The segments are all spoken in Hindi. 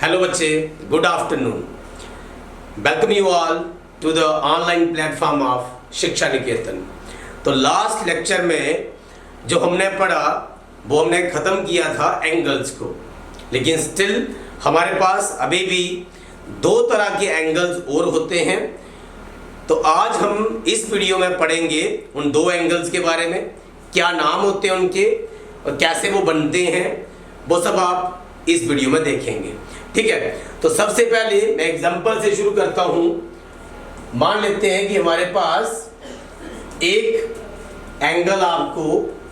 हेलो बच्चे, good afternoon. Welcome you all to the online platform of Shiksha Niketan. तो लास्ट लेक्चर में जो हमने पढ़ा वो हमने ख़त्म किया था एंगल्स को, लेकिन स्टिल हमारे पास अभी भी दो तरह के एंगल्स और होते हैं। तो आज हम इस वीडियो में पढ़ेंगे उन दो एंगल्स के बारे में, क्या नाम होते हैं उनके और कैसे वो बनते हैं, वो सब आप इस वीडियो में देखेंगे। ठीक है, तो सबसे पहले मैं एग्जांपल से शुरू करता हूं। मान लेते हैं कि हमारे पास एक एंगल आपको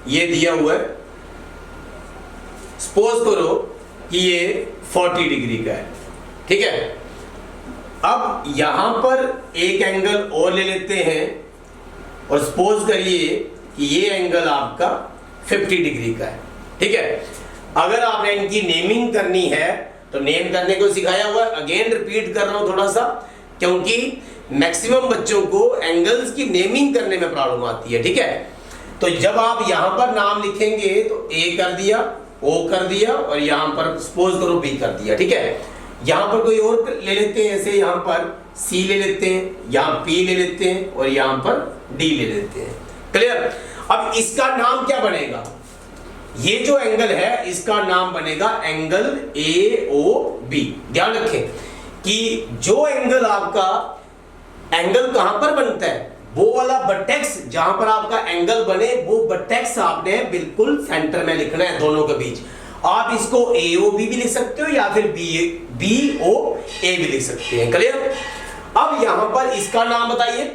ये दिया हुआ है, सपोज करो कि ये 40 डिग्री का है। ठीक है, अब यहां पर एक एंगल और ले लेते हैं और सपोज करिए कि ये एंगल आपका 50 डिग्री का है। ठीक है, अगर आपने इनकी नेमिंग करनी है तो नेम करने को सिखाया हुआ है। अगेन रिपीट कर रहा हूं थोड़ा सा, क्योंकि मैक्सिमम बच्चों को एंगल्स की नेमिंग करने में प्रॉब्लम आती है। ठीक है, तो जब आप यहां पर नाम लिखेंगे तो ए कर दिया, ओ कर दिया और यहां पर सपोज करो बी कर दिया। ठीक है, यहां पर कोई और ले लेते हैं, ऐसे यहां पर सी ले लेते हैं, यहां पी ले लेते हैं और यहां पर डी ले लेते हैं। क्लियर? अब इसका नाम क्या बनेगा? ये जो एंगल है इसका नाम बनेगा एंगल AOB। ध्यान रखें कि जो एंगल आपका एंगल कहां पर बनता है, वो वाला वर्टेक्स जहां पर आपका एंगल बने वो वर्टेक्स आपने बिल्कुल सेंटर में लिखना है दोनों के बीच। आप इसको AOB भी लिख सकते हो या फिर BOA भी लिख सकते हैं। क्लियर? अब यहां पर इसका नाम बताइए।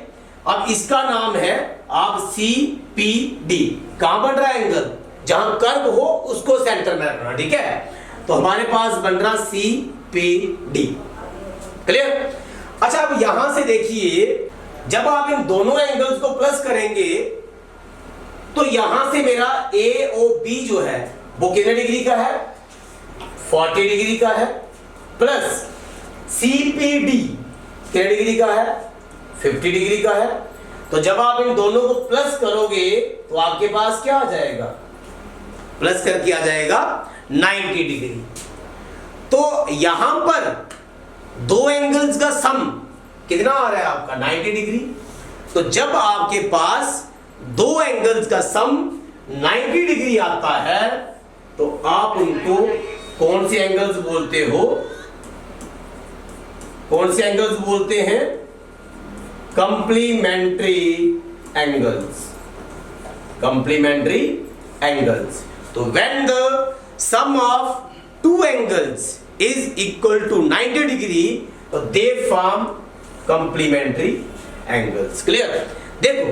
अब इसका नाम है आप CPD। कहां बन रहा है एंगल? जहां कर्व हो उसको सेंटर में रखना। ठीक है, तो हमारे पास बन रहा CPD। क्लियर? अच्छा, अब यहां से देखिए, जब आप इन दोनों एंगल्स को प्लस करेंगे तो यहां से मेरा AOB जो है वो कितने डिग्री का है? 40 डिग्री का है, प्लस CPD कितने डिग्री का है? 50 डिग्री का है। तो जब आप इन दोनों को प्लस करोगे तो आपके पास क्या आ जाएगा? प्लस करके आ जाएगा 90 डिग्री। तो यहां पर दो एंगल्स का सम कितना आ रहा है आपका? 90 डिग्री। तो जब आपके पास दो एंगल्स का सम 90 डिग्री आता है तो आप उनको कौन से एंगल्स बोलते हो? कौन से एंगल्स बोलते हैं? Complementary angles. Complementary angles. तो when the sum of two angles is equal to 90 degree, तो they form complementary angles। Clear? देखो,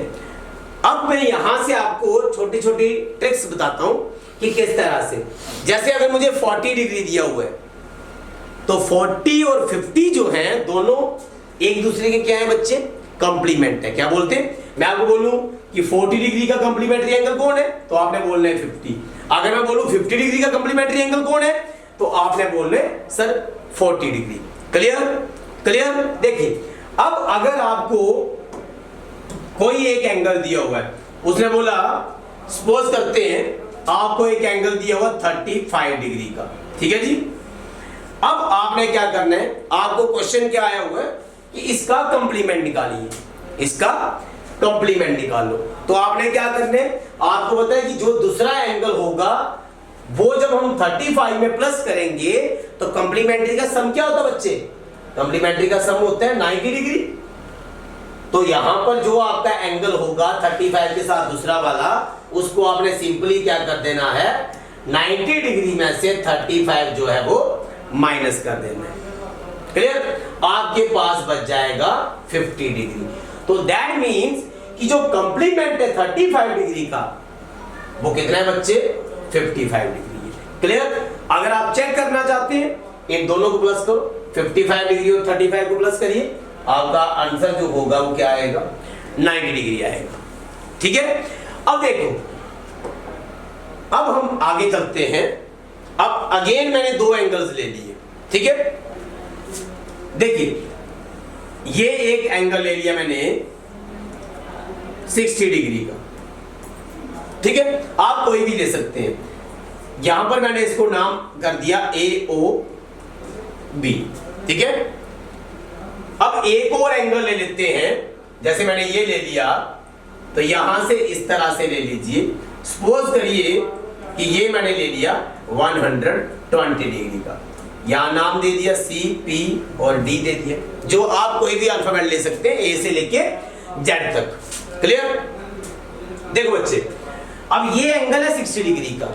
अब मैं यहां से आपको छोटी छोटी ट्रिक्स बताता हूं कि किस तरह से। जैसे अगर मुझे 40 डिग्री दिया हुआ है तो 40 और 50 जो हैं दोनों एक दूसरे के क्या है बच्चे? कंप्लीमेंट है। क्या बोलते हैं? मैं आपको बोलूं कि 40 डिग्री का कंप्लीमेंट्री एंगल कौन है तो आपने बोलना है 50। अगर मैं बोलूं 50 डिग्री का कंप्लीमेंट्री एंगल कौन है तो आपने बोलना है सर 40 डिग्री। क्लियर? क्लियर? देखिए, अब अगर आपको कोई एक एंगल दिया हुआ है, उसने बोला सपोज करते हैं आपको एक एंगल दिया हुआ 35 डिग्री का। ठीक है जी, अब आपने क्या करना है, आपको क्वेश्चन क्या आया हुआ है कि इसका कंप्लीमेंट निकालिए, इसका कंप्लीमेंट निकालो। तो आपने क्या करना है, आपको पता है कि जो दूसरा एंगल होगा वो जब हम 35 में प्लस करेंगे तो कंप्लीमेंट्री का सम क्या होता है बच्चे? कंप्लीमेंट्री का सम होता है 90 डिग्री। तो यहां पर जो आपका एंगल होगा 35 के साथ दूसरा वाला, उसको आपने सिंपली क्या कर देना है, 90 डिग्री में से 35 जो है वो माइनस कर देना है। क्लियर? आपके पास बच जाएगा 50 डिग्री। तो दैट मीन्स कि जो कंप्लीमेंट है 35 डिग्री का वो कितना है बच्चे? 55 डिग्री है। क्लियर? अगर आप चेक करना चाहते हैं इन दोनों को प्लस करो, 55 डिग्री और 35 को प्लस करिए, आपका आंसर जो होगा वो क्या आएगा? 90 डिग्री आएगा। ठीक है, अब देखो, अब हम आगे चलते हैं। अब अगेन मैंने दो एंगल्स ले लिए। ठीक है, देखिए ये एक एंगल ले लिया मैंने 60 डिग्री का। ठीक है, आप कोई भी ले सकते हैं। यहां पर मैंने इसको नाम कर दिया AO बी। ठीक है, अब एक और एंगल ले लेते हैं, जैसे मैंने ये ले लिया तो यहां से इस तरह से ले लीजिए। सपोज करिए कि ये मैंने ले लिया 120 डिग्री का, यहां नाम दे दिया सी, पी और डी दे दिया, जो आप कोई भी अल्फाबेट ले सकते हैं ए से लेके जेड तक। क्लियर? देखो बच्चे, अब ये एंगल है 60 डिग्री का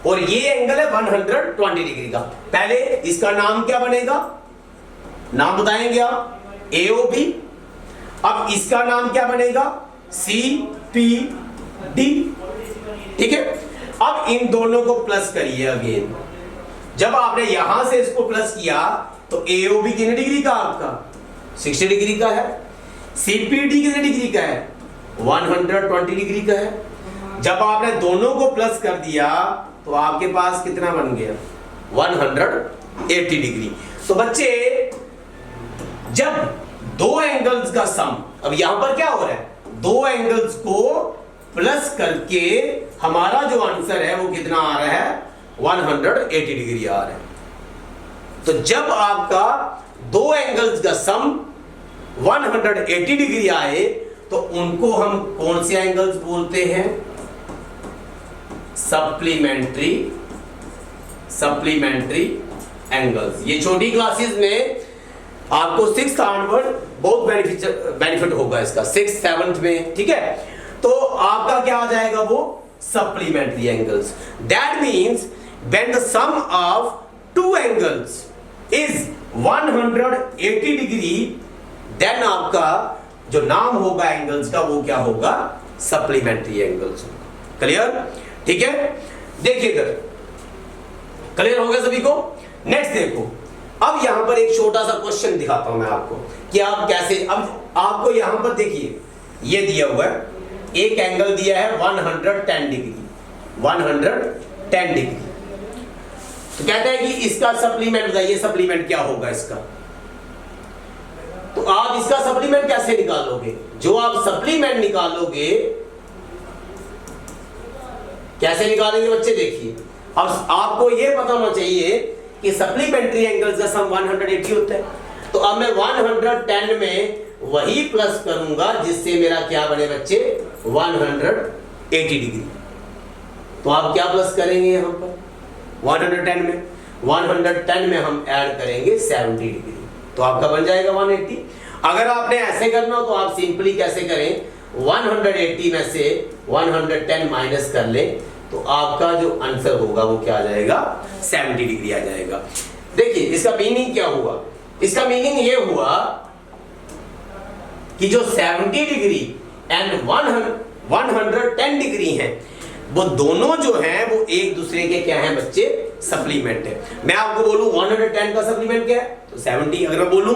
और ये एंगल है 120 डिग्री का। पहले इसका नाम क्या बनेगा, नाम बताएंगे आप, ए ओ बी। अब इसका नाम क्या बनेगा, सी पी डी। ठीक है, अब इन दोनों को प्लस करिए अगेन। जब आपने यहां से इसको प्लस किया तो ए ओ बी कितने डिग्री का, आपका 60 डिग्री का है। सी पी डी कितने डिग्री का है, 120 डिग्री का है। जब आपने दोनों को प्लस कर दिया तो आपके पास कितना बन गया, 180 डिग्री। तो बच्चे जब दो एंगल्स का सम, अब यहां पर क्या हो रहा है, दो एंगल्स को प्लस करके हमारा जो आंसर है वो कितना आ रहा है, 180 डिग्री आ रहा है। तो जब आपका दो एंगल्स का सम 180 डिग्री आए तो उनको हम कौन से एंगल्स बोलते हैं, सप्लीमेंट्री एंगल्स। ये छोटी क्लासेस में आपको 6th ऑनवर्ड बहुत बेनिफिट होगा इसका, 6th 7th में। ठीक है, तो आपका क्या आ जाएगा, वो supplementary angles. That means when the sum of two angles is 180 degree, then आपका जो नाम होगा एंगल्स का वो क्या होगा, सप्लीमेंट्री एंगल्स। क्लियर? ठीक है, देखिए इधर क्लियर हो गया सभी को। नेक्स्ट देखो, अब यहां पर एक छोटा सा क्वेश्चन दिखाता हूं मैं आपको कि आप कैसे, अब आपको यहां पर देखिए ये दिया हुआ है, एक एंगल दिया है 110 डिग्री, 110 डिग्री। तो कहता है कि इसका सप्लीमेंट बताइए, सप्लीमेंट क्या होगा इसका। तो आप इसका सप्लीमेंट कैसे निकालोगे, जो आप सप्लीमेंट निकालोगे कैसे निकालेंगे बच्चे, देखिए। अब आपको यह पता होना चाहिए कि सप्लीमेंट्री एंगल्स का सम 180 होता है। तो अब मैं 110 में वही प्लस करूंगा जिससे मेरा क्या बने बच्चे, 180 डिग्री। तो आप क्या प्लस करेंगे यहां पर 110 में, 110 में हम ऐड करेंगे 70 डिग्री, तो आपका बन जाएगा 180। अगर आपने ऐसे करना हो तो आप सिंपली कैसे करें, 180 में से 110 माइनस कर ले तो आपका जो आंसर होगा वो क्या आ जाएगा, 70 डिग्री आ जाएगा। देखिए इसका मीनिंग क्या हुआ, इसका मीनिंग ये हुआ कि जो 70 डिग्री एंड 110 डिग्री हैं, वो दोनों जो हैं वो एक दूसरे के क्या हैं बच्चे, सप्लीमेंट है। मैं आपको बोलूं 110 का सप्लीमेंट क्या है तो 70, अगर मैं बोलूं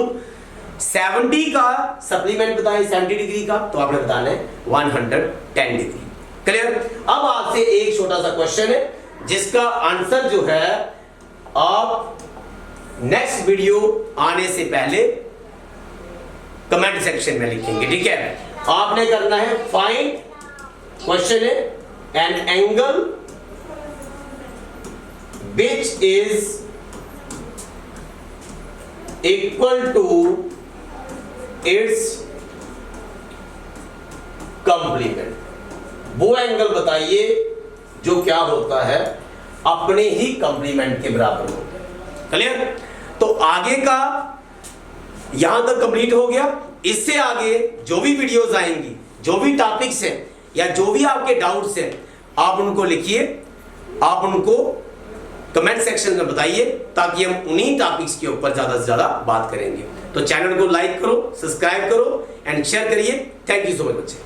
70 का सप्लीमेंट बताएं 70 डिग्री का, तो आपने बताना है 110 डिग्री। क्लियर? अब आपसे एक छोटा सा क्वेश्चन है जिसका आंसर जो है आप नेक्स्ट वीडियो आने से पहले कमेंट सेक्शन में लिखेंगे। ठीक है, आपने करना है फाइंड, क्वेश्चन है an angle which is equal to its complement. वो एंगल बताइए जो क्या होता है, अपने ही कंप्लीमेंट के बराबर होता है। क्लियर? तो आगे का यहां तक कंप्लीट हो गया। इससे आगे जो भी वीडियोस आएंगी, जो भी टॉपिक्स हैं या जो भी आपके डाउट्स हैं, आप उनको लिखिए, आप उनको कमेंट सेक्शन में बताइए, ताकि हम उन्हीं टॉपिक्स के ऊपर ज्यादा से ज्यादा बात करेंगे। तो चैनल को लाइक करो, सब्सक्राइब करो एंड शेयर करिए। थैंक यू सो मच बच्चे।